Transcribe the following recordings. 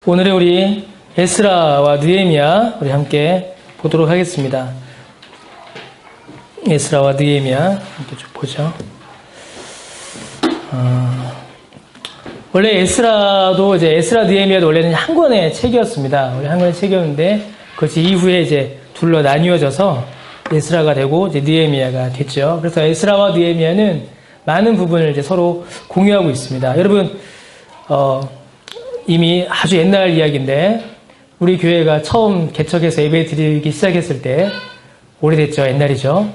오늘의 우리 에스라와 느헤미야 우리 함께 보도록 하겠습니다. 에스라와 느헤미야 함께 좀 보죠. 원래 에스라도 이제 에스라 느헤미야도 원래는 한 권의 책이었습니다. 원래 한 권의 책이었는데 그것이 이후에 이제 둘로 나뉘어져서 에스라가 되고 이제 느헤미야가 됐죠. 그래서 에스라와 느헤미야는 많은 부분을 이제 서로 공유하고 있습니다. 여러분 이미 아주 옛날 이야기인데 우리 교회가 처음 개척해서 예배 드리기 시작했을 때 오래됐죠. 옛날이죠.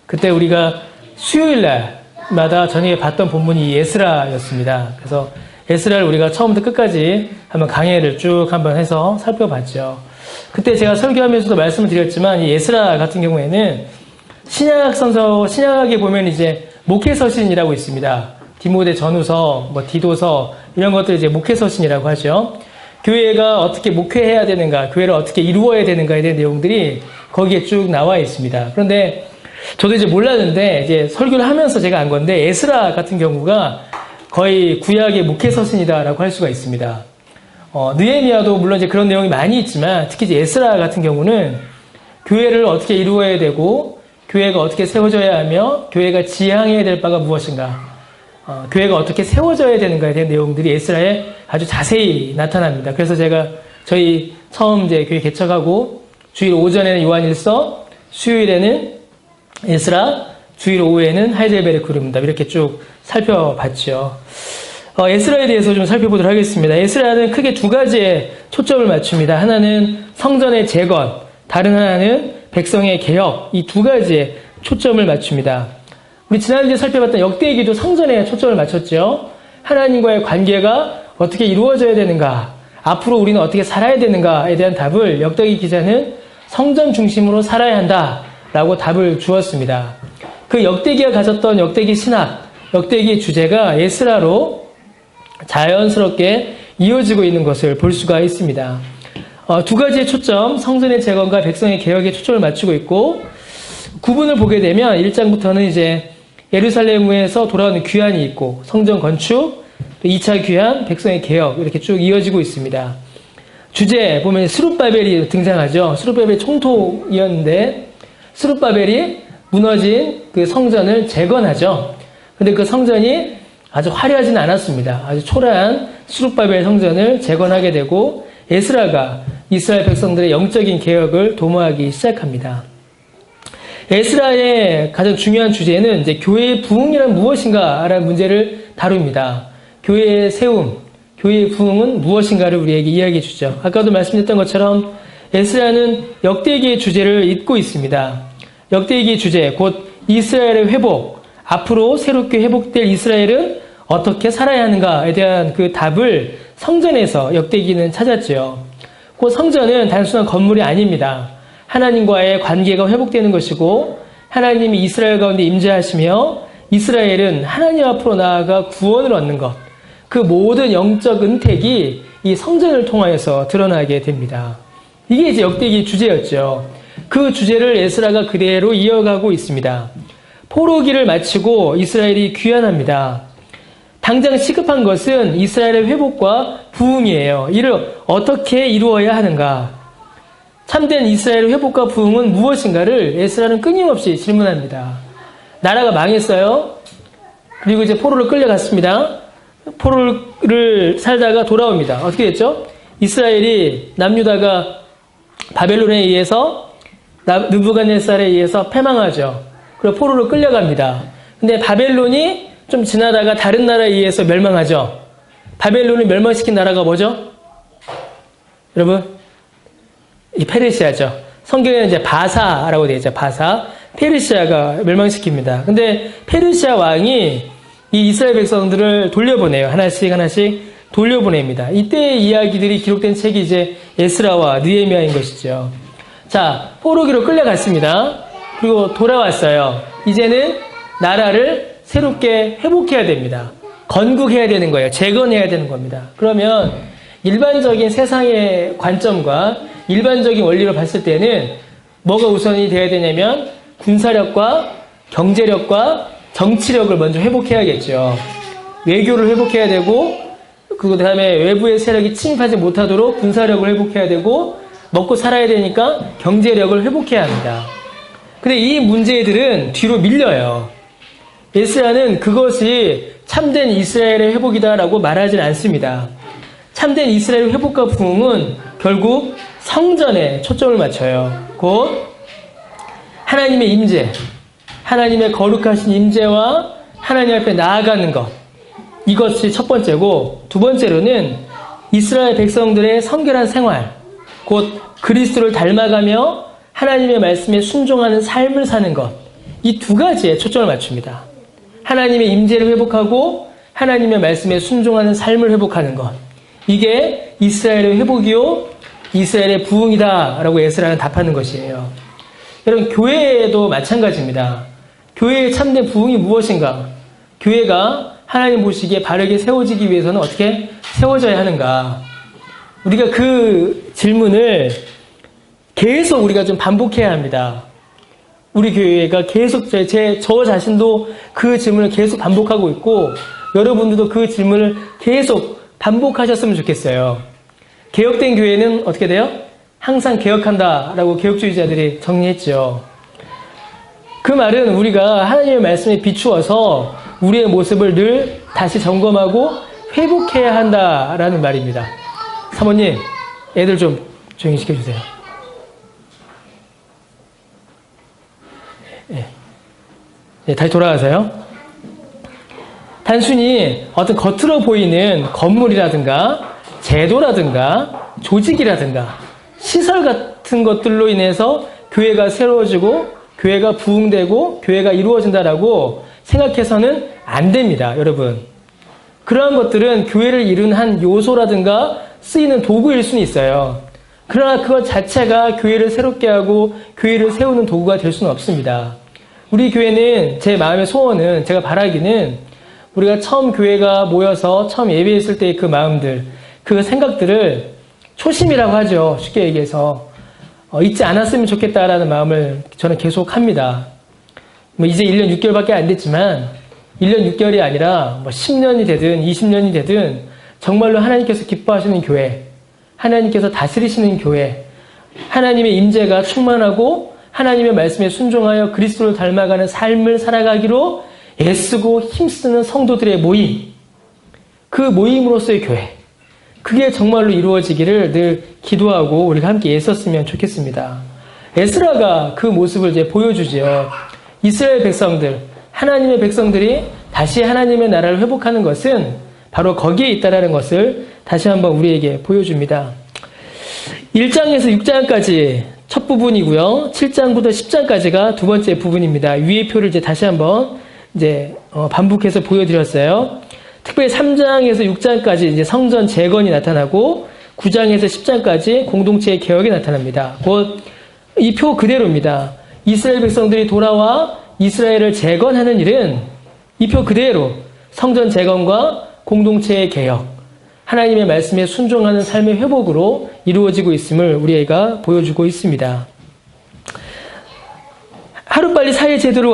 그때 우리가 수요일 날마다 저녁에 봤던 본문이 에스라였습니다. 그래서 에스라를 우리가 처음부터 끝까지 한번 강해를 쭉 한번 해서 살펴봤죠. 그때 제가 설교하면서도 말씀을 드렸지만 이 에스라 같은 경우에는 신약에 보면 이제 목회서신이라고 있습니다. 디모데 전후서, 디도서 이런 것들 이제 목회서신이라고 하죠. 교회가 어떻게 목회해야 되는가, 교회를 어떻게 이루어야 되는가에 대한 내용들이 거기에 쭉 나와 있습니다. 그런데 저도 이제 몰랐는데 이제 설교를 하면서 제가 안 건데 에스라 같은 경우가 거의 구약의 목회서신이다라고 할 수가 있습니다. 느헤미야도 물론 이제 그런 내용이 많이 있지만 특히 이제 에스라 같은 경우는 교회를 어떻게 이루어야 되고 교회가 어떻게 세워져야 하며 교회가 지향해야 될 바가 무엇인가, 교회가 어떻게 세워져야 되는가에 대한 내용들이 에스라에 아주 자세히 나타납니다. 그래서 제가 저희 처음 이제 교회 개척하고 주일 오전에는 요한일서, 수요일에는 에스라, 주일 오후에는 하이델베르크 그룹니다. 이렇게 쭉 살펴봤죠. 에스라에 대해서 좀 살펴보도록 하겠습니다. 에스라는 크게 두 가지에 초점을 맞춥니다. 하나는 성전의 재건, 다른 하나는 백성의 개혁, 이 두 가지에 초점을 맞춥니다. 우리 지난주에 살펴봤던 역대기도 성전에 초점을 맞췄죠. 하나님과의 관계가 어떻게 이루어져야 되는가, 앞으로 우리는 어떻게 살아야 되는가에 대한 답을 역대기 기자는 성전 중심으로 살아야 한다라고 답을 주었습니다. 그 역대기가 가졌던 역대기 신학, 역대기의 주제가 에스라로 자연스럽게 이어지고 있는 것을 볼 수가 있습니다. 두 가지의 초점, 성전의 재건과 백성의 개혁에 초점을 맞추고 있고, 구분을 보게 되면 1장부터는 이제 예루살렘에서 돌아오는 귀환이 있고 성전 건축, 또 2차 귀환, 백성의 개혁 이렇게 쭉 이어지고 있습니다. 주제 보면 스룹바벨이 등장하죠. 스룹바벨이 총독이었는데 스룹바벨이 무너진 그 성전을 재건하죠. 근데 그 성전이 아주 화려하진 않았습니다. 아주 초라한 스룹바벨 성전을 재건하게 되고 에스라가 이스라엘 백성들의 영적인 개혁을 도모하기 시작합니다. 에스라의 가장 중요한 주제는 이제 교회의 부흥이란 무엇인가라는 문제를 다룹니다. 교회의 세움, 교회의 부흥은 무엇인가를 우리에게 이야기해 주죠. 아까도 말씀드렸던 것처럼 에스라는 역대기의 주제를 잇고 있습니다. 역대기의 주제, 곧 이스라엘의 회복, 앞으로 새롭게 회복될 이스라엘은 어떻게 살아야 하는가에 대한 그 답을 성전에서 역대기는 찾았죠. 그 성전은 단순한 건물이 아닙니다. 하나님과의 관계가 회복되는 것이고 하나님이 이스라엘 가운데 임재하시며 이스라엘은 하나님 앞으로 나아가 구원을 얻는 것, 그 모든 영적 은택이 이 성전을 통하여서 드러나게 됩니다. 이게 이제 역대기 주제였죠. 그 주제를 에스라가 그대로 이어가고 있습니다. 포로기를 마치고 이스라엘이 귀환합니다. 당장 시급한 것은 이스라엘의 회복과 부흥이에요. 이를 어떻게 이루어야 하는가? 참된 이스라엘의 회복과 부흥은 무엇인가를 에스라는 끊임없이 질문합니다. 나라가 망했어요. 그리고 이제 포로를 끌려갔습니다. 포로를 살다가 돌아옵니다. 어떻게 됐죠? 이스라엘이 남유다가 바벨론에 의해서 느부갓네살에 의해서 패망하죠. 그리고 포로를 끌려갑니다. 근데 바벨론이 좀 지나다가 다른 나라에 의해서 멸망하죠. 바벨론을 멸망시킨 나라가 뭐죠? 여러분? 이 페르시아죠. 성경에는 이제 바사라고 되어 있죠. 바사. 페르시아가 멸망시킵니다. 근데 페르시아 왕이 이 이스라엘 백성들을 돌려보내요. 하나씩 돌려보냅니다. 이때의 이야기들이 기록된 책이 이제 에스라와 느헤미야인 것이죠. 자, 포로기로 끌려갔습니다. 그리고 돌아왔어요. 이제는 나라를 새롭게 회복해야 됩니다. 건국해야 되는 거예요. 재건해야 되는 겁니다. 그러면 일반적인 세상의 관점과 일반적인 원리로 봤을 때는 뭐가 우선이 돼야 되냐면 군사력과 경제력과 정치력을 먼저 회복해야겠죠. 외교를 회복해야 되고 그 다음에 외부의 세력이 침입하지 못하도록 군사력을 회복해야 되고, 먹고 살아야 되니까 경제력을 회복해야 합니다. 근데 이 문제들은 뒤로 밀려요. 에스라는 그것이 참된 이스라엘의 회복이다라고 말하진 않습니다. 참된 이스라엘 회복과 부흥은 결국 성전에 초점을 맞춰요. 곧 하나님의 임재, 하나님의 거룩하신 임재와 하나님 앞에 나아가는 것, 이것이 첫 번째고, 두 번째로는 이스라엘 백성들의 성결한 생활, 곧 그리스도를 닮아가며 하나님의 말씀에 순종하는 삶을 사는 것, 이 두 가지에 초점을 맞춥니다. 하나님의 임재를 회복하고 하나님의 말씀에 순종하는 삶을 회복하는 것, 이게 이스라엘의 회복이요 이스라엘의 부흥이다 라고 에스라는 답하는 것이에요. 여러분, 교회에도 마찬가지입니다. 교회의 참된 부흥이 무엇인가? 교회가 하나님 보시기에 바르게 세워지기 위해서는 어떻게 세워져야 하는가? 우리가 그 질문을 계속 우리가 좀 반복해야 합니다. 우리 교회가 계속 저 자신도 그 질문을 계속 반복하고 있고, 여러분들도 그 질문을 계속 반복하셨으면 좋겠어요. 개혁된 교회는 어떻게 돼요? 항상 개혁한다라고 개혁주의자들이 정리했죠. 그 말은 우리가 하나님의 말씀에 비추어서 우리의 모습을 늘 다시 점검하고 회복해야 한다라는 말입니다. 사모님, 애들 좀 조용히 시켜주세요. 네, 다시 돌아가세요. 단순히 어떤 겉으로 보이는 건물이라든가 제도라든가 조직이라든가 시설 같은 것들로 인해서 교회가 새로워지고 교회가 부흥되고 교회가 이루어진다라고 생각해서는 안 됩니다, 여러분. 그러한 것들은 교회를 이루는 한 요소라든가 쓰이는 도구일 수는 있어요. 그러나 그것 자체가 교회를 새롭게 하고 교회를 세우는 도구가 될 수는 없습니다. 우리 교회는, 제 마음의 소원은, 제가 바라기는 우리가 처음 교회가 모여서 처음 예배했을 때의 그 마음들, 그 생각들을 초심이라고 하죠. 쉽게 얘기해서 잊지 않았으면 좋겠다라는 마음을 저는 계속 합니다. 이제 1년 6개월밖에 안 됐지만 1년 6개월이 아니라 10년이 되든 20년이 되든 정말로 하나님께서 기뻐하시는 교회, 하나님께서 다스리시는 교회, 하나님의 임재가 충만하고 하나님의 말씀에 순종하여 그리스도를 닮아가는 삶을 살아가기로 애쓰고 힘쓰는 성도들의 모임, 그 모임으로서의 교회, 그게 정말로 이루어지기를 늘 기도하고 우리가 함께 애썼으면 좋겠습니다. 에스라가 그 모습을 이제 보여주지요. 이스라엘 백성들, 하나님의 백성들이 다시 하나님의 나라를 회복하는 것은 바로 거기에 있다는 것을 다시 한번 우리에게 보여줍니다. 1장에서 6장까지 첫 부분이고요. 7장부터 10장까지가 두 번째 부분입니다. 위의 표를 이제 다시 한번 반복해서 보여드렸어요. 특별히 3장에서 6장까지 이제 성전 재건이 나타나고 9장에서 10장까지 공동체의 개혁이 나타납니다. 곧 이 표 그대로입니다. 이스라엘 백성들이 돌아와 이스라엘을 재건하는 일은 이 표 그대로 성전 재건과 공동체의 개혁, 하나님의 말씀에 순종하는 삶의 회복으로 이루어지고 있음을 우리가 보여주고 있습니다. 하루빨리 사회 제도를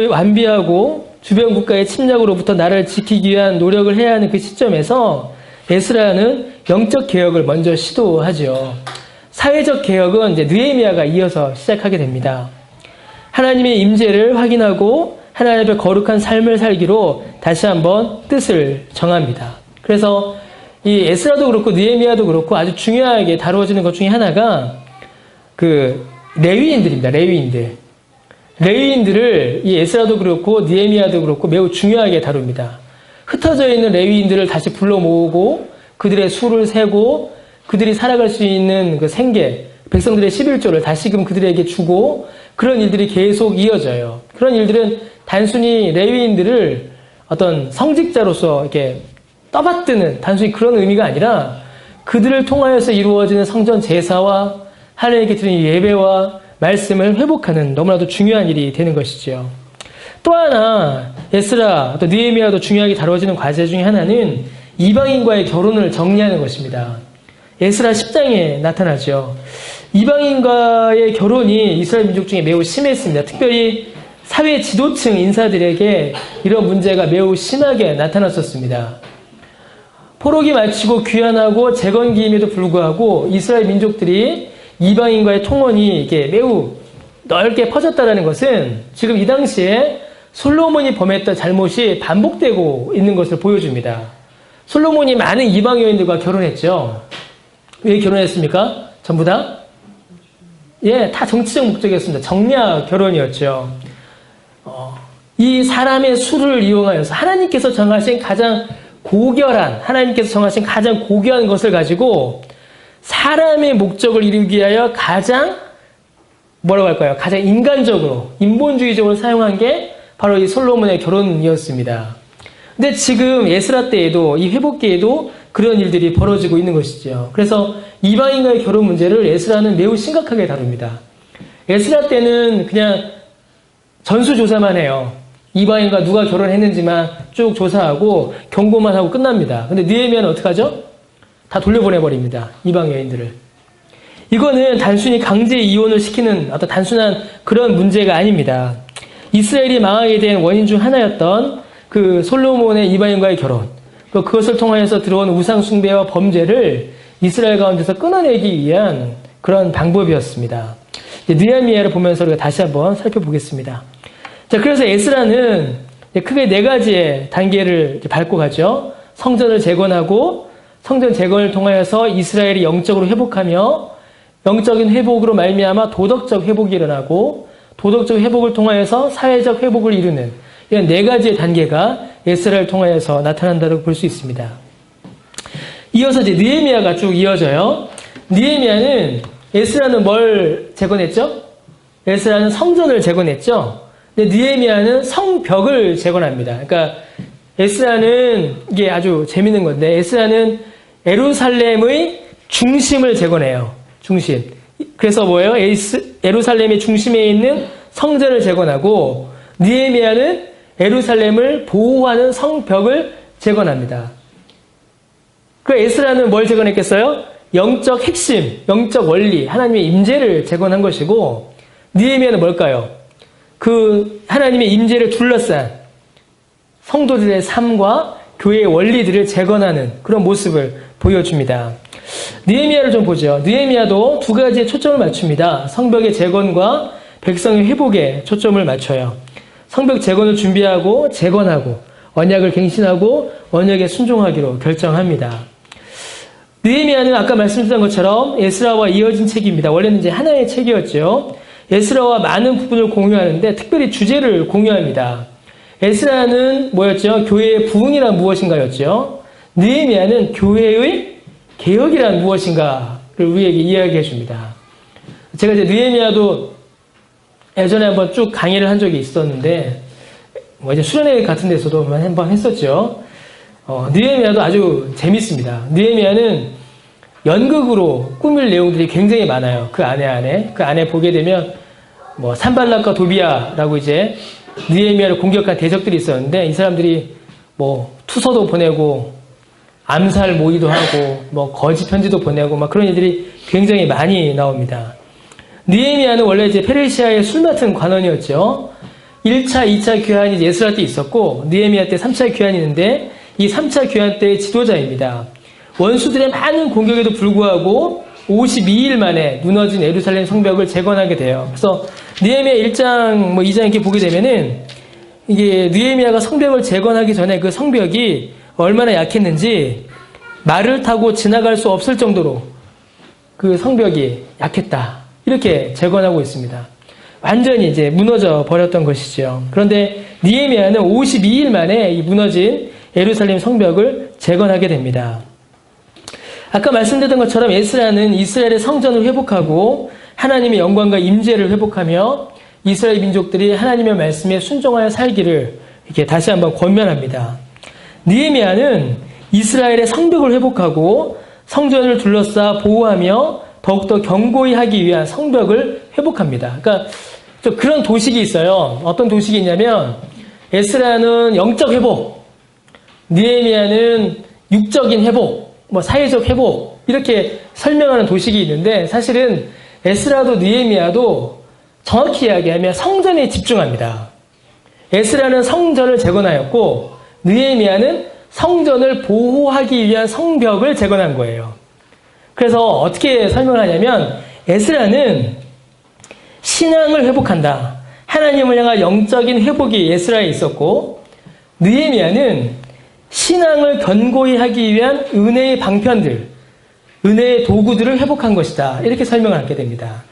완비하고 주변 국가의 침략으로부터 나라를 지키기 위한 노력을 해야 하는 그 시점에서 에스라는 영적 개혁을 먼저 시도하죠. 사회적 개혁은 이제 느헤미야가 이어서 시작하게 됩니다. 하나님의 임재를 확인하고 하나님의 거룩한 삶을 살기로 다시 한번 뜻을 정합니다. 그래서 이 에스라도 그렇고 느헤미야도 그렇고 아주 중요하게 다루어지는 것 중에 하나가 그 레위인들입니다. 레위인들을 이 에스라도 그렇고 느헤미야도 그렇고 매우 중요하게 다룹니다. 흩어져 있는 레위인들을 다시 불러 모으고 그들의 수를 세고 그들이 살아갈 수 있는 그 생계, 백성들의 11조를 다시금 그들에게 주고 그런 일들이 계속 이어져요. 그런 일들은 단순히 레위인들을 어떤 성직자로서 이렇게 떠받드는 단순히 그런 의미가 아니라 그들을 통하여서 이루어지는 성전 제사와 하나님께 드리는 예배와 말씀을 회복하는 너무나도 중요한 일이 되는 것이죠. 또 하나 에스라 또 느헤미야도 중요하게 다뤄지는 과제 중에 하나는 이방인과의 결혼을 정리하는 것입니다. 에스라 10장에 나타나죠. 이방인과의 결혼이 이스라엘 민족 중에 매우 심했습니다. 특별히 사회 지도층 인사들에게 이런 문제가 매우 심하게 나타났었습니다. 포로기 마치고 귀환하고 재건기임에도 불구하고 이스라엘 민족들이 이방인과의 통혼이 이게 매우 넓게 퍼졌다는 것은 지금 이 당시에 솔로몬이 범했던 잘못이 반복되고 있는 것을 보여줍니다. 솔로몬이 많은 이방 여인들과 결혼했죠. 왜 결혼했습니까? 전부 다? 예, 다 정치적 목적이었습니다. 정략 결혼이었죠. 이 사람의 수를 이용하여서 하나님께서 정하신 가장 고결한, 하나님께서 정하신 가장 고귀한 것을 가지고 사람의 목적을 이루기 위하여 가장 뭐라고 할까요? 가장 인간적으로, 인본주의적으로 사용한 게 바로 이 솔로몬의 결혼이었습니다. 근데 지금 에스라 때에도 이 회복기에도 그런 일들이 벌어지고 있는 것이죠. 그래서 이방인과의 결혼 문제를 에스라는 매우 심각하게 다룹니다. 에스라 때는 그냥 전수조사만 해요. 이방인과 누가 결혼했는지만 쭉 조사하고 경고만 하고 끝납니다. 근데 느헤미야는 어떻게 하죠? 다 돌려보내버립니다. 이방 여인들을. 이거는 단순히 강제 이혼을 시키는 어떤 단순한 그런 문제가 아닙니다. 이스라엘이 망하게 된 원인 중 하나였던 그 솔로몬의 이방인과의 결혼, 그것을 통하여서 들어온 우상 숭배와 범죄를 이스라엘 가운데서 끊어내기 위한 그런 방법이었습니다. 느헤미야를 보면서 우리가 다시 한번 살펴보겠습니다. 자, 그래서 에스라는 크게 4가지의 단계를 밟고 가죠. 성전을 재건하고 성전 재건을 통하여서 이스라엘이 영적으로 회복하며 영적인 회복으로 말미암아 도덕적 회복이 일어나고 도덕적 회복을 통하여서 사회적 회복을 이루는 이런 4가지의 단계가 에스라를 통하여서 나타난다고 볼 수 있습니다. 이어서 이제 느헤미야가 쭉 이어져요. 느헤미야는 에스라는 뭘 재건했죠? 에스라는 성전을 재건했죠. 근데 느헤미야는 성벽을 재건합니다. 그러니까 에스라는 이게 아주 재밌는 건데 에스라는 예루살렘의 중심을 재건해요. 중심. 그래서 뭐예요? 예루살렘의 중심에 있는 성전을 재건하고 느헤미야는 예루살렘을 보호하는 성벽을 재건합니다. 그 에스라는 뭘 재건했겠어요? 영적 핵심, 영적 원리, 하나님의 임재를 재건한 것이고 느헤미야는 뭘까요? 그 하나님의 임재를 둘러싼 성도들의 삶과 교회의 원리들을 재건하는 그런 모습을 보여줍니다. 느헤미야를 좀 보죠. 느헤미야도 2가지의 초점을 맞춥니다. 성벽의 재건과 백성의 회복에 초점을 맞춰요. 성벽 재건을 준비하고 재건하고 언약을 갱신하고 언약에 순종하기로 결정합니다. 느헤미야는 아까 말씀드린 것처럼 에스라와 이어진 책입니다. 원래는 이제 하나의 책이었죠. 에스라와 많은 부분을 공유하는데 특별히 주제를 공유합니다. 에스라는 뭐였죠? 교회의 부흥이란 무엇인가였죠. 느헤미야는 교회의 개혁이란 무엇인가를 우리에게 이야기해 줍니다. 제가 이제 느헤미야도 예전에 한번 쭉 강의를 한 적이 있었는데 뭐 이제 수련회 같은 데서도 한번 했었죠. 느헤미야도 아주 재밌습니다. 느헤미야는 연극으로 꾸밀 내용들이 굉장히 많아요. 그 안에 보게 되면 뭐 산발락과 도비아라고 이제 느헤미야를 공격한 대적들이 있었는데 이 사람들이 뭐 투서도 보내고 암살 모의도 하고 뭐 거짓 편지도 보내고 막 그런 일들이 굉장히 많이 나옵니다. 느헤미야는 원래 이제 페르시아의 술 맡은 관원이었죠. 1차, 2차 귀환이 에스라 때 있었고 느헤미야 때 3차 귀환이 있는데 이 3차 귀환 때의 지도자입니다. 원수들의 많은 공격에도 불구하고 52일 만에 무너진 예루살렘 성벽을 재건하게 돼요. 그래서 느헤미야 1장, 뭐 2장 이렇게 보게 되면은 이게 느헤미야가 성벽을 재건하기 전에 그 성벽이 얼마나 약했는지 말을 타고 지나갈 수 없을 정도로 그 성벽이 약했다. 이렇게 재건하고 있습니다. 완전히 이제 무너져 버렸던 것이죠. 그런데 느헤미야는 52일 만에 이 무너진 예루살렘 성벽을 재건하게 됩니다. 아까 말씀드렸던 것처럼 에스라는 이스라엘의 성전을 회복하고 하나님의 영광과 임재를 회복하며 이스라엘 민족들이 하나님의 말씀에 순종하여 살기를 이렇게 다시 한번 권면합니다. 느헤미야는 이스라엘의 성벽을 회복하고 성전을 둘러싸 보호하며 더욱더 견고히 하기 위한 성벽을 회복합니다. 그러니까 좀 그런 도식이 있어요. 어떤 도식이 있냐면 에스라는 영적 회복, 느헤미야는 육적인 회복, 뭐 사회적 회복 이렇게 설명하는 도식이 있는데 사실은 에스라도 느헤미야도 정확히 이야기하면 성전에 집중합니다. 에스라는 성전을 재건하였고 느헤미야는 성전을 보호하기 위한 성벽을 재건한 거예요. 그래서 어떻게 설명을 하냐면 에스라는 신앙을 회복한다. 하나님을 향한 영적인 회복이 에스라에 있었고 느헤미야는 신앙을 견고히 하기 위한 은혜의 방편들, 은혜의 도구들을 회복한 것이다. 이렇게 설명을 하게 됩니다.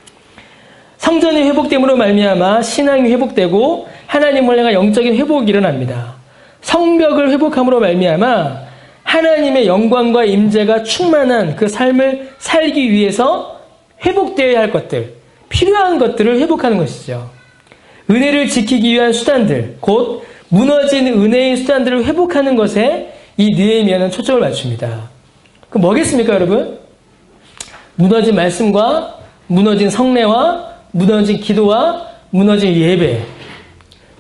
성전이 회복됨으로 말미암아 신앙이 회복되고 하나님을 향한 영적인 회복이 일어납니다. 성벽을 회복함으로 말미암아 하나님의 영광과 임재가 충만한 그 삶을 살기 위해서 회복되어야 할 것들, 필요한 것들을 회복하는 것이죠. 은혜를 지키기 위한 수단들, 곧 무너진 은혜의 수단들을 회복하는 것에 이 느헤미야는 초점을 맞춥니다. 그럼 뭐겠습니까, 여러분? 무너진 말씀과 무너진 성례와 무너진 기도와 무너진 예배,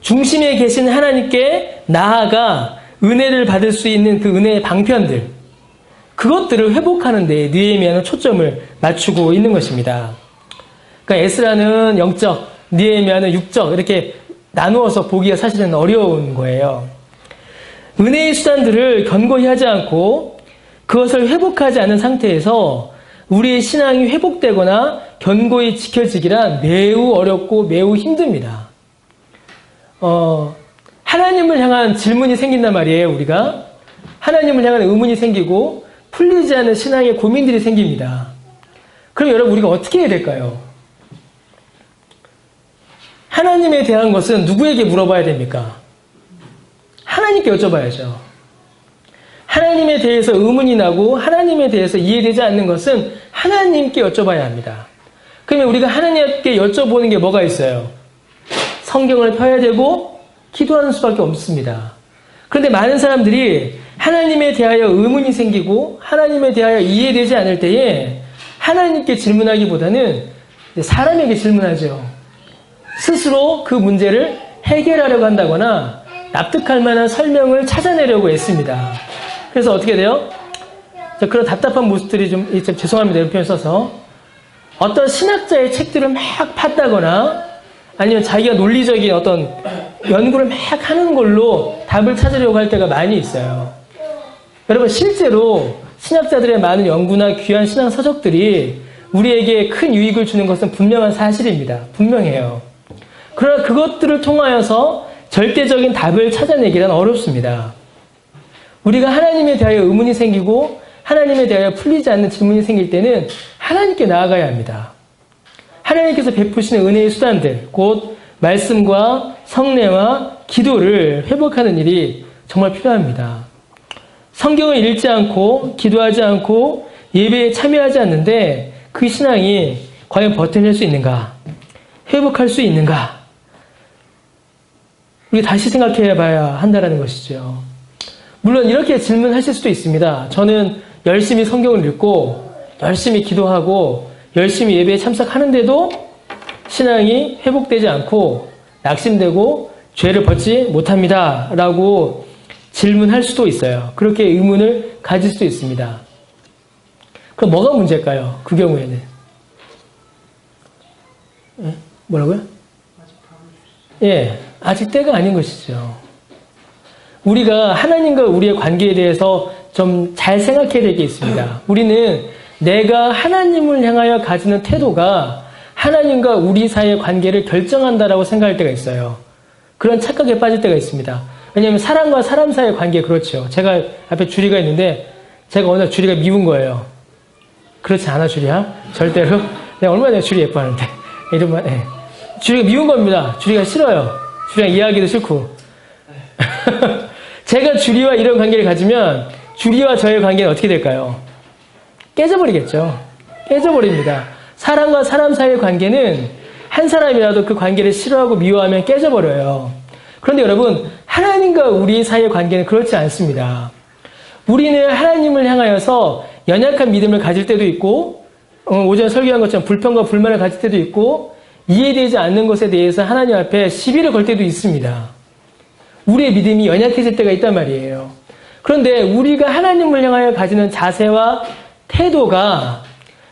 중심에 계신 하나님께 나아가 은혜를 받을 수 있는 그 은혜의 방편들, 그것들을 회복하는 데 느헤미야는 초점을 맞추고 있는 것입니다. 그러니까 에스라는 영적, 느헤미야는 육적, 이렇게 나누어서 보기가 사실은 어려운 거예요. 은혜의 수단들을 견고히 하지 않고 그것을 회복하지 않은 상태에서 우리의 신앙이 회복되거나 견고히 지켜지기란 매우 어렵고 매우 힘듭니다. 하나님을 향한 질문이 생긴단 말이에요, 우리가. 하나님을 향한 의문이 생기고 풀리지 않는 신앙의 고민들이 생깁니다. 그럼 여러분, 우리가 어떻게 해야 될까요? 하나님에 대한 것은 누구에게 물어봐야 됩니까? 하나님께 여쭤봐야죠. 하나님에 대해서 의문이 나고 하나님에 대해서 이해되지 않는 것은 하나님께 여쭤봐야 합니다. 그러면 우리가 하나님께 여쭤보는 게 뭐가 있어요? 성경을 펴야 되고 기도하는 수밖에 없습니다. 그런데 많은 사람들이 하나님에 대하여 의문이 생기고 하나님에 대하여 이해되지 않을 때에 하나님께 질문하기보다는 사람에게 질문하죠. 스스로 그 문제를 해결하려고 한다거나 납득할 만한 설명을 찾아내려고 애씁니다. 그래서 어떻게 돼요? 그런 답답한 모습들이 좀 죄송합니다. 이런 표현 써서 어떤 신학자의 책들을 막 팠다거나 아니면 자기가 논리적인 어떤 연구를 막 하는 걸로 답을 찾으려고 할 때가 많이 있어요. 여러분, 실제로 신학자들의 많은 연구나 귀한 신앙 서적들이 우리에게 큰 유익을 주는 것은 분명한 사실입니다. 분명해요. 그러나 그것들을 통하여서 절대적인 답을 찾아내기란 어렵습니다. 우리가 하나님에 대하여 의문이 생기고 하나님에 대하여 풀리지 않는 질문이 생길 때는 하나님께 나아가야 합니다. 하나님께서 베푸시는 은혜의 수단들, 곧 말씀과 성례와 기도를 회복하는 일이 정말 필요합니다. 성경을 읽지 않고 기도하지 않고 예배에 참여하지 않는데 그 신앙이 과연 버텨낼 수 있는가? 회복할 수 있는가? 우리 다시 생각해 봐야 한다는 것이죠. 물론 이렇게 질문하실 수도 있습니다. 저는 열심히 성경을 읽고 열심히 기도하고 열심히 예배에 참석하는데도 신앙이 회복되지 않고 낙심되고 죄를 벗지 못합니다. 라고 질문할 수도 있어요. 그렇게 의문을 가질 수도 있습니다. 그럼 뭐가 문제일까요? 그 경우에는. 뭐라고요? 예, 아직 때가 아닌 것이죠. 우리가 하나님과 우리의 관계에 대해서 좀 잘 생각해야 될 게 있습니다. 우리는 내가 하나님을 향하여 가지는 태도가 하나님과 우리 사이의 관계를 결정한다라고 생각할 때가 있어요. 그런 착각에 빠질 때가 있습니다. 왜냐하면 사람과 사람 사이의 관계 그렇죠. 제가 앞에 주리가 있는데 제가 어느 날 주리가 미운 거예요. 그렇지 않아, 주리야? 절대로. 내가 얼마나 주리 예뻐하는데. 이러면, 예. 주리가 미운 겁니다. 주리가 싫어요. 주리랑 이해하기도 싫고. 제가 주리와 이런 관계를 가지면 주리와 저의 관계는 어떻게 될까요? 깨져버리겠죠. 깨져버립니다. 사람과 사람 사이의 관계는 한 사람이라도 그 관계를 싫어하고 미워하면 깨져버려요. 그런데 여러분, 하나님과 우리 사이의 관계는 그렇지 않습니다. 우리는 하나님을 향하여서 연약한 믿음을 가질 때도 있고, 오전에 설교한 것처럼 불평과 불만을 가질 때도 있고, 이해되지 않는 것에 대해서 하나님 앞에 시비를 걸 때도 있습니다. 우리의 믿음이 연약해질 때가 있단 말이에요. 그런데 우리가 하나님을 향하여 가지는 자세와 태도가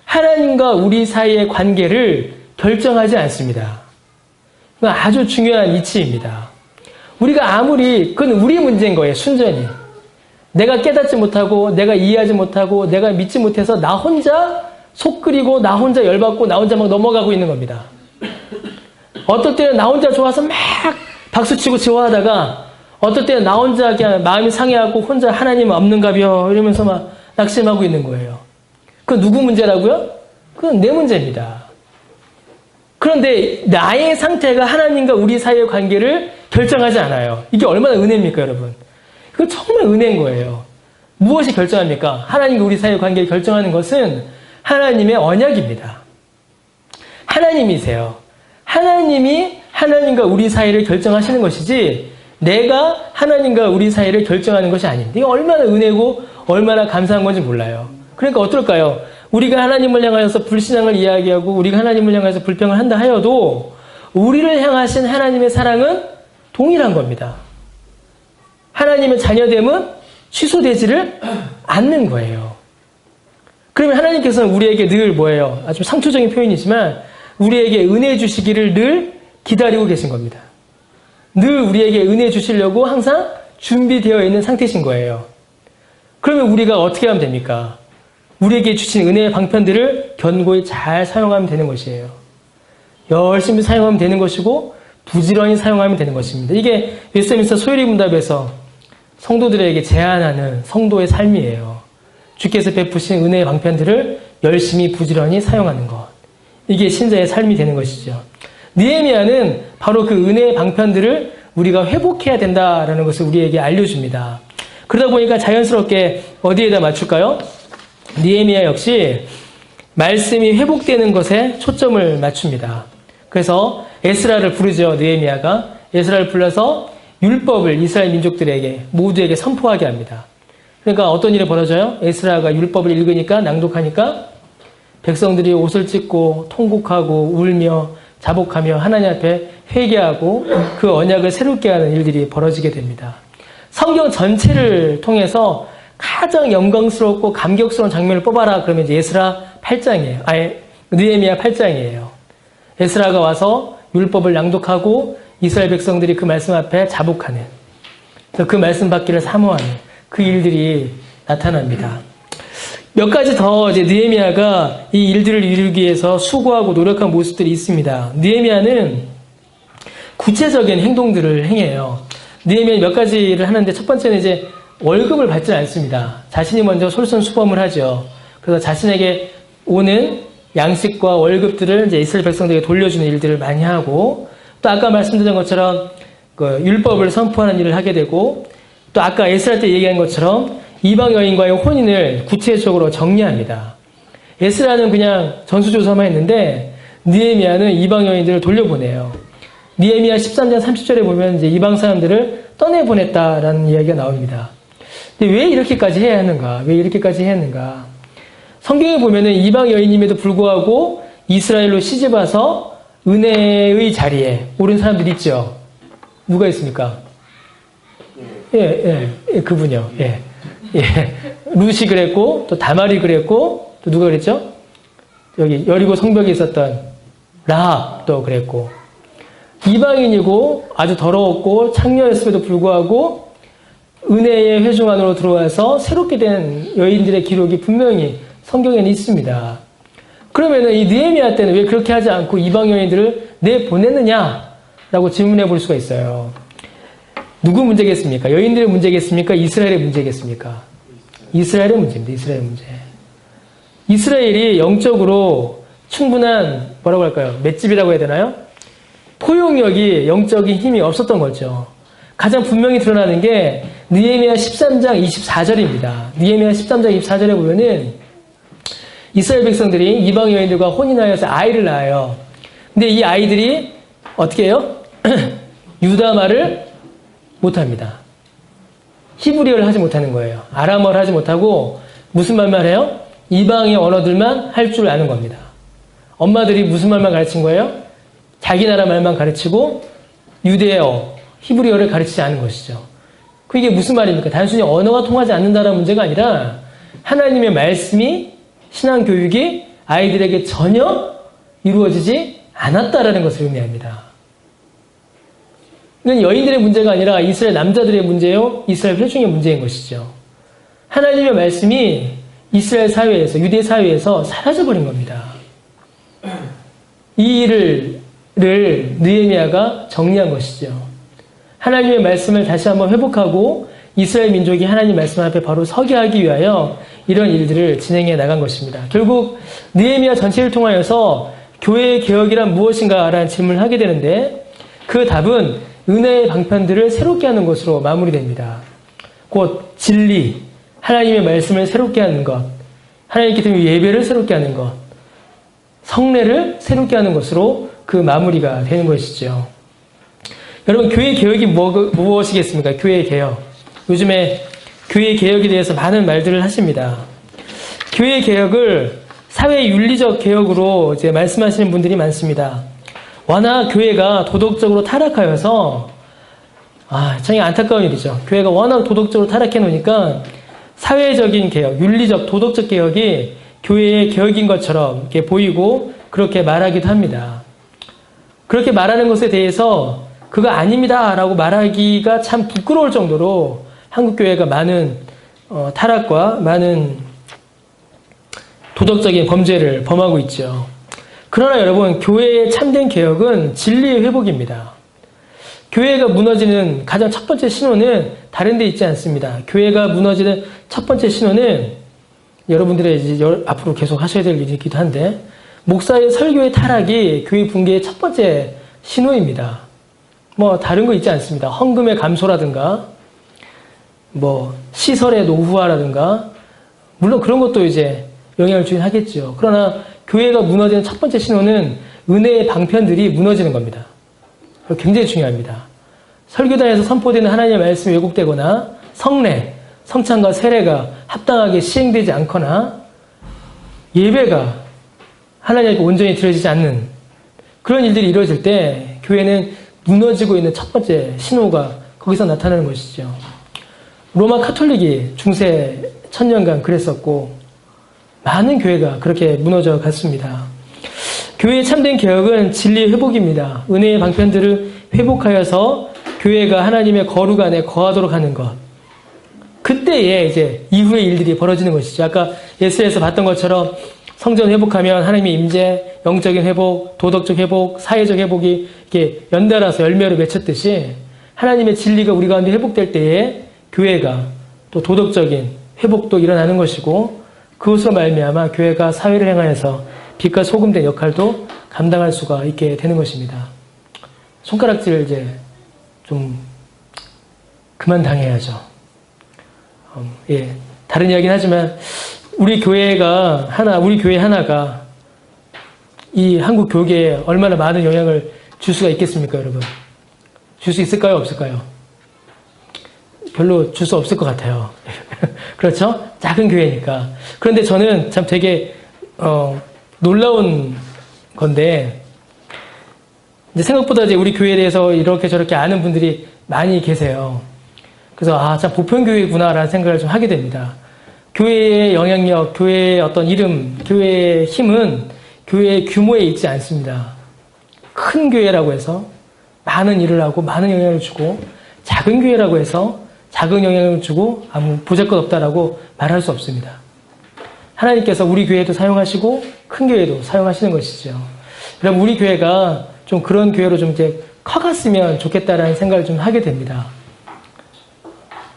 하나님과 우리 사이의 관계를 결정하지 않습니다. 그건 아주 중요한 이치입니다. 우리가 아무리, 그건 우리 문제인 거예요, 순전히. 내가 깨닫지 못하고 내가 이해하지 못하고 내가 믿지 못해서 나 혼자 속 끓이고 나 혼자 열받고 나 혼자 막 넘어가고 있는 겁니다. 어떨 때는 나 혼자 좋아서 막 박수치고 좋아하다가 어떨 때는 나 혼자 그냥 마음이 상해하고 혼자 하나님 없는가벼 이러면서 막 낙심하고 있는 거예요. 그건 누구 문제라고요? 그건 내 문제입니다. 그런데 나의 상태가 하나님과 우리 사이의 관계를 결정하지 않아요. 이게 얼마나 은혜입니까, 여러분? 이건 정말 은혜인 거예요. 무엇이 결정합니까? 하나님과 우리 사이의 관계를 결정하는 것은 하나님의 언약입니다. 하나님이세요. 하나님이 하나님과 우리 사이를 결정하시는 것이지 내가 하나님과 우리 사이를 결정하는 것이 아닙니다. 이게 얼마나 은혜고 얼마나 감사한 건지 몰라요. 그러니까 어떨까요? 우리가 하나님을 향하여서 불신앙을 이야기하고 우리가 하나님을 향해서 불평을 한다 하여도 우리를 향하신 하나님의 사랑은 동일한 겁니다. 하나님의 자녀됨은 취소되지를 않는 거예요. 그러면 하나님께서는 우리에게 늘 뭐예요? 아주 상투적인 표현이지만 우리에게 은혜 주시기를 늘 기다리고 계신 겁니다. 늘 우리에게 은혜 주시려고 항상 준비되어 있는 상태이신 거예요. 그러면 우리가 어떻게 하면 됩니까? 우리에게 주신 은혜의 방편들을 견고히 잘 사용하면 되는 것이에요. 열심히 사용하면 되는 것이고 부지런히 사용하면 되는 것입니다. 이게 웨스트민스터 소요리 문답에서 성도들에게 제안하는 성도의 삶이에요. 주께서 베푸신 은혜의 방편들을 열심히 부지런히 사용하는 것. 이게 신자의 삶이 되는 것이죠. 느헤미야는 바로 그 은혜의 방편들을 우리가 회복해야 된다라는 것을 우리에게 알려줍니다. 그러다 보니까 자연스럽게 어디에다 맞출까요? 느헤미야 역시 말씀이 회복되는 것에 초점을 맞춥니다. 그래서 에스라를 부르죠. 느헤미야가 에스라를 불러서 율법을 이스라엘 민족들에게 모두에게 선포하게 합니다. 그러니까 어떤 일이 벌어져요? 에스라가 율법을 읽으니까 낭독하니까 백성들이 옷을 찢고 통곡하고 울며 자복하며 하나님 앞에 회개하고 그 언약을 새롭게 하는 일들이 벌어지게 됩니다. 성경 전체를 통해서 가장 영광스럽고 감격스러운 장면을 뽑아라 그러면 이제 에스라 8장이에요. 느헤미야 8장이에요. 에스라가 와서 율법을 낭독하고 이스라엘 백성들이 그 말씀 앞에 자복하는, 그 말씀 받기를 사모하는 그 일들이 나타납니다. 몇 가지 더 이제 느헤미야가 이 일들을 이루기 위해서 수고하고 노력한 모습들이 있습니다. 느헤미야는 구체적인 행동들을 행해요. 느헤미야는 몇 가지를 하는데 첫 번째는 이제 월급을 받지 않습니다. 자신이 먼저 솔선수범을 하죠. 그래서 자신에게 오는 양식과 월급들을 이제 이스라엘 백성들에게 돌려주는 일들을 많이 하고, 또 아까 말씀드린 것처럼 그 율법을 선포하는 일을 하게 되고, 또 아까 에스라 때 얘기한 것처럼 이방 여인과의 혼인을 구체적으로 정리합니다. 에스라는 그냥 전수조사만 했는데 느헤미야는 이방 여인들을 돌려보내요. 느헤미야 13장 30절에 보면 이제 이방 사람들을 떠내보냈다라는 이야기가 나옵니다. 근데 왜 이렇게까지 해야 하는가? 왜 이렇게까지 해야 하는가? 성경에 보면은 이방 여인임에도 불구하고 이스라엘로 시집와서 은혜의 자리에 오른 사람들 있죠? 누가 있습니까? 그분이요. 룻이 그랬고, 또 다말이 그랬고, 또 누가 그랬죠? 여기 여리고 성벽에 있었던 라합도 그랬고, 이방인이고 아주 더러웠고 창녀였음에도 불구하고 은혜의 회중 안으로 들어와서 새롭게 된 여인들의 기록이 분명히 성경에는 있습니다. 그러면은 이 느헤미야 때는 왜 그렇게 하지 않고 이방 여인들을 내보냈느냐라고 질문해 볼 수가 있어요. 누구 문제겠습니까? 여인들의 문제겠습니까? 이스라엘의 문제겠습니까? 이스라엘의 문제입니다. 이스라엘의 문제. 이스라엘이 영적으로 충분한 뭐라고 할까요? 맷집이라고 해야 되나요? 포용력이 영적인 힘이 없었던 거죠. 가장 분명히 드러나는 게 느헤미야 13장 24절입니다. 느헤미야 13장 24절에 보면은 이스라엘 백성들이 이방 여인들과 혼인하여서 아이를 낳아요. 근데 이 아이들이 어떻게 해요? 유다 말을 못합니다. 히브리어를 하지 못하는 거예요. 아람어를 하지 못하고 무슨 말만 해요? 이방의 언어들만 할 줄 아는 겁니다. 엄마들이 무슨 말만 가르친 거예요? 자기 나라 말만 가르치고 유대어, 히브리어를 가르치지 않은 것이죠. 그게 무슨 말입니까? 단순히 언어가 통하지 않는다는 문제가 아니라 하나님의 말씀이 신앙 교육이 아이들에게 전혀 이루어지지 않았다라는 것을 의미합니다. 이건 여인들의 문제가 아니라 이스라엘 남자들의 문제요, 이스라엘 회중의 문제인 것이죠. 하나님의 말씀이 이스라엘 사회에서, 유대 사회에서 사라져버린 겁니다. 이 일을 느헤미야가 정리한 것이죠. 하나님의 말씀을 다시 한번 회복하고 이스라엘 민족이 하나님 말씀 앞에 바로 서게 하기 위하여 이런 일들을 진행해 나간 것입니다. 결국 느헤미야 전체를 통하여서 교회의 개혁이란 무엇인가 라는 질문을 하게 되는데 그 답은 은혜의 방편들을 새롭게 하는 것으로 마무리됩니다. 곧 진리, 하나님의 말씀을 새롭게 하는 것, 하나님께 드리는 예배를 새롭게 하는 것, 성례를 새롭게 하는 것으로 그 마무리가 되는 것이죠. 여러분, 교회 개혁이 무엇이겠습니까? 교회 개혁. 요즘에 교회 개혁에 대해서 많은 말들을 하십니다. 교회 개혁을 사회 윤리적 개혁으로 이제 말씀하시는 분들이 많습니다. 워낙 교회가 도덕적으로 타락하여서 참 안타까운 일이죠. 교회가 워낙 도덕적으로 타락해 놓으니까 사회적인 개혁, 윤리적, 도덕적 개혁이 교회의 개혁인 것처럼 이렇게 보이고 그렇게 말하기도 합니다. 그렇게 말하는 것에 대해서 그거 아닙니다 라고 말하기가 참 부끄러울 정도로 한국교회가 많은 타락과 많은 도덕적인 범죄를 범하고 있죠. 그러나 여러분, 교회의 참된 개혁은 진리의 회복입니다. 교회가 무너지는 가장 첫 번째 신호는 다른 데 있지 않습니다. 교회가 무너지는 첫 번째 신호는 여러분들의 이제 앞으로 계속 하셔야 될 일이기도 한데, 목사의 설교의 타락이 교회 붕괴의 첫 번째 신호입니다. 다른 거 있지 않습니다. 헌금의 감소라든가, 시설의 노후화라든가, 물론 그런 것도 이제 영향을 주긴 하겠죠. 그러나 교회가 무너지는 첫 번째 신호는 은혜의 방편들이 무너지는 겁니다. 굉장히 중요합니다. 설교단에서 선포되는 하나님의 말씀이 왜곡되거나 성례, 성찬과 세례가 합당하게 시행되지 않거나 예배가 하나님께 온전히 드려지지 않는 그런 일들이 이루어질 때 교회는 무너지고 있는 첫 번째 신호가 거기서 나타나는 것이죠. 로마 카톨릭이 중세 1000년간 그랬었고 많은 교회가 그렇게 무너져 갔습니다. 교회의 참된 개혁은 진리의 회복입니다. 은혜의 방편들을 회복하여서 교회가 하나님의 거룩 안에 거하도록 하는 것. 그때에 이제 이후의 일들이 벌어지는 것이죠. 아까 예수에서 봤던 것처럼 성전 회복하면 하나님의 임재, 영적인 회복, 도덕적 회복, 사회적 회복이 이렇게 연달아서 열매를 맺혔듯이 하나님의 진리가 우리 가운데 회복될 때에 교회가 또 도덕적인 회복도 일어나는 것이고 그것으로 말미암아 교회가 사회를 행하여서 빛과 소금 된 역할도 감당할 수가 있게 되는 것입니다. 손가락질 이제 좀 그만 당해야죠. 다른 이야기는 하지만 우리 교회 하나가 이 한국 교계에 얼마나 많은 영향을 줄 수가 있겠습니까, 여러분? 줄 수 있을까요, 없을까요? 별로 줄 수 없을 것 같아요. 그렇죠? 작은 교회니까. 그런데 저는 참 되게 놀라운 건데 이제 생각보다 이제 우리 교회에 대해서 이렇게 저렇게 아는 분들이 많이 계세요. 그래서 참 보편교회구나라는 생각을 좀 하게 됩니다. 교회의 영향력, 교회의 어떤 이름, 교회의 힘은 교회의 규모에 있지 않습니다. 큰 교회라고 해서 많은 일을 하고 많은 영향을 주고 작은 교회라고 해서 작은 영향을 주고 아무 보잘것없다라고 말할 수 없습니다. 하나님께서 우리 교회도 사용하시고 큰 교회도 사용하시는 것이죠. 그럼 우리 교회가 좀 그런 교회로 좀 이제 커갔으면 좋겠다라는 생각을 좀 하게 됩니다.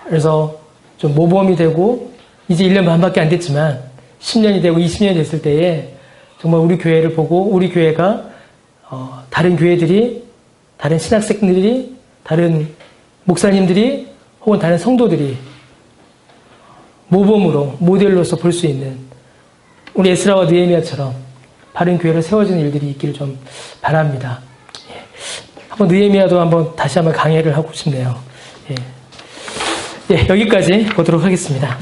그래서 좀 모범이 되고 이제 1년 반밖에 안 됐지만 10년이 되고 20년이 됐을 때에 정말 우리 교회를 보고 우리 교회가 다른 교회들이, 다른 신학생들이, 다른 목사님들이 혹은 다른 성도들이 모범으로, 모델로서 볼 수 있는 우리 에스라와 느헤미야처럼 바른 교회를 세워지는 일들이 있기를 좀 바랍니다. 한번 느헤미야도 한번 다시 한번 강해를 하고 싶네요. 여기까지 보도록 하겠습니다.